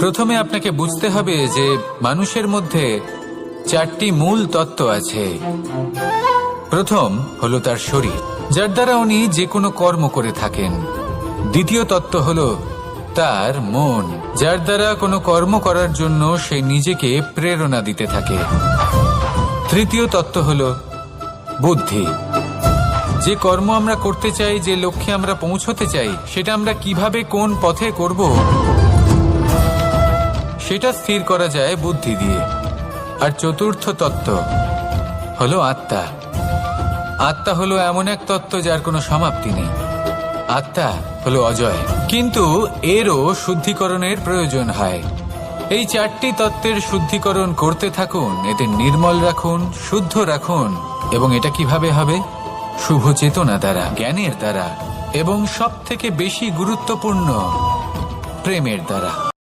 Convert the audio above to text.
প্রথমে আপনাকে বুঝতে হবে যে মানুষের মধ্যে 4টি মূল তত্ত্ব আছে। প্রথম হলো তার শরীর, যার দ্বারা উনি যে কোনো কর্ম করে থাকেন। দ্বিতীয় তত্ত্ব হলো তার মন, যার দ্বারা কোনো কর্ম করার জন্য সে নিজেকে প্রেরণা দিতে থাকে। তৃতীয় তত্ত্ব হলো বুদ্ধি, যে কর্ম আমরা করতে চাই, যে লক্ষ্যে আমরা পৌঁছতে চাই, সেটা আমরা কিভাবে কোন পথে করব সেটা স্থির করা যায় বুদ্ধি দিয়ে। আর চতুর্থ তত্ত্ব হলো আত্মা। আত্মা হলো এমন এক তত্ত্ব যার কোনো সমাপ্তি নেই। আত্মা হলো অজয়, কিন্তু এরও শুদ্ধিকরণের প্রয়োজন হয়। এই 4টি তত্ত্বের শুদ্ধিকরণ করতে থাকুন, এতে নির্মল রাখুন, শুদ্ধ রাখুন। এবং এটা কিভাবে হবে? শুভ চেতনা দ্বারা, জ্ঞানের দ্বারা, এবং সব থেকে বেশি গুরুত্বপূর্ণ প্রেমের দ্বারা।